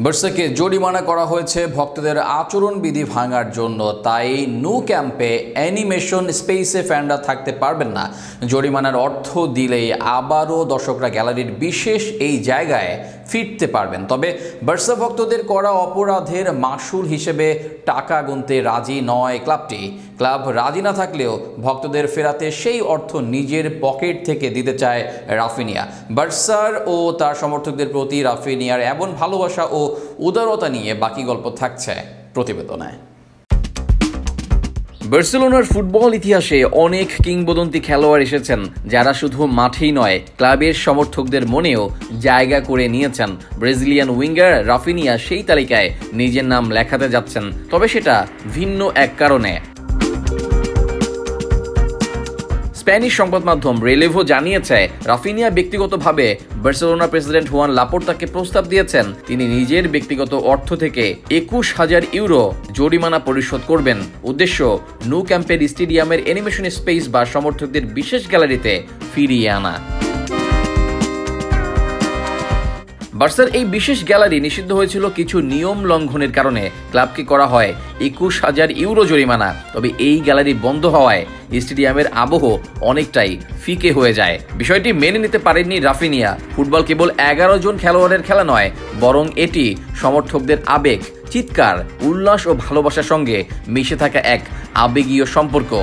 বার্সাকে জরিমানা করা হয়েছে ভক্তদের আচরণবিধি ভাঙার জন্য। তাই ন্যু ক্যাম্পে অ্যানিমেশন স্পেসে ফ্যানরা থাকতে পারবেন না। জরিমানার অর্থ দিলেই আবারও দর্শকরা গ্যালারির বিশেষ এই জায়গায় ফিরতে পারবেন। তবে বার্সা ভক্তদের করা অপরাধের মাসুল হিসেবে টাকা গুনতে রাজি নয় ক্লাবটি। ক্লাব রাজি না থাকলেও ভক্তদের ফেরাতে সেই অর্থ নিজের পকেট থেকে দিতে চায় রাফিনিয়া। বার্সার ও তার সমর্থকদের প্রতি রাফিনিয়ার এমন ভালোবাসা ও উদারতা নিয়ে বাকি গল্প থাকছে প্রতিবেদনে। বার্সেলোনার ফুটবল ইতিহাসে অনেক কিংবদন্তি খেলোয়াড় এসেছেন, যারা শুধু মাঠেই নয় ক্লাবের সমর্থকদের মনেও জায়গা করে নিয়েছেন। ব্রাজিলিয়ান উইঙ্গার রাফিনিয়া সেই তালিকায় নিজের নাম লেখাতে যাচ্ছেন, তবে সেটা ভিন্ন এক কারণে। স্প্যানিশ সংবাদ মাধ্যম রেলেভো জানিয়েছে, রাফিনিয়া ব্যক্তিগতভাবে বার্সেলোনা প্রেসিডেন্ট হুয়ান লাপোর্তাকে প্রস্তাব দিয়েছেন তিনি নিজের ব্যক্তিগত অর্থ থেকে 21,000 ইউরো জরিমানা পরিশোধ করবেন। উদ্দেশ্য ন্যু ক্যাম্পের স্টেডিয়ামের অ্যানিমেশন স্পেস বা সমর্থকদের বিশেষ গ্যালারিতে ফিরিয়ে আনা। বার্সার এই বিশেষ গ্যালারি নিষিদ্ধ হয়েছিল কিছু নিয়ম লঙ্ঘনের কারণে। ক্লাবকে করা হয় 21,000 ইউরো জরিমানা। তবে এই গ্যালারি বন্ধ হওয়ায় স্টেডিয়ামের আবহ অনেকটাই ফিকে হয়ে যায়। বিষয়টি মেনে নিতে পারেননি রাফিনিয়া। ফুটবল কেবল 11 জন খেলোয়াড়ের খেলা নয়, বরং এটি সমর্থকদের আবেগ, চিৎকার, উল্লাস ও ভালোবাসার সঙ্গে মিশে থাকা এক আবেগীয় সম্পর্ক।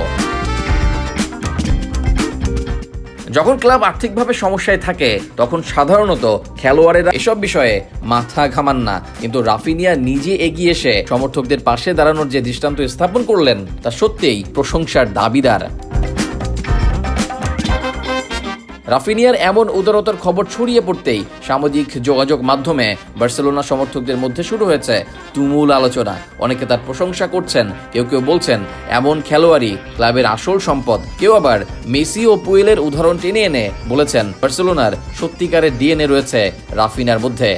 যখন ক্লাব আর্থিকভাবে সমস্যায় থাকে তখন সাধারণত খেলোয়াড়েরা এসব বিষয়ে মাথা ঘামান না, কিন্তু রাফিনিয়া নিজে এগিয়ে এসে সমর্থকদের পাশে দাঁড়ানোর যে দৃষ্টান্ত স্থাপন করলেন তা সত্যিই প্রশংসার দাবিদার। রাফিনিয়ার এমন উদারতার খবর ছড়িয়ে পড়তেই সামাজিক যোগাযোগ মাধ্যমে বার্সেলোনা সমর্থকদের মধ্যে শুরু হয়েছে তুমুল আলোচনা। অনেকে তার প্রশংসা করছেন, কেউ কেউ বলছেন এমন খেলোয়াড়ই ক্লাবের আসল সম্পদ। কেউ আবার মেসি ও পুয়েলের উদাহরণ টেনে এনে বলেছেন বার্সেলোনার সত্যিকারের ডিএনএ রয়েছে রাফিনিয়ার মধ্যে।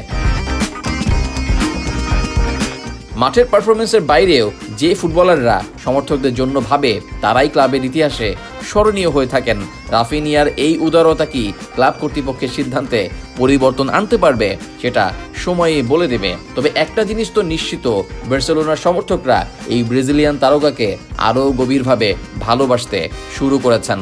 মাঠের পারফরমেন্সের বাইরেও যে ফুটবলাররা সমর্থকদের জন্য ভাবে তারাই ক্লাবের ইতিহাসে স্মরণীয় হয়ে থাকেন। রাফিনিয়ার এই উদারতা কি ক্লাব কর্তৃপক্ষের সিদ্ধান্তে পরিবর্তন আনতে পারবে সেটা সময়ই বলে দেবে। তবে একটা জিনিস তো নিশ্চিত, বার্সেলোনার সমর্থকরা এই ব্রাজিলিয়ান তারকাকে আরও গভীরভাবে ভালোবাসতে শুরু করেছেন।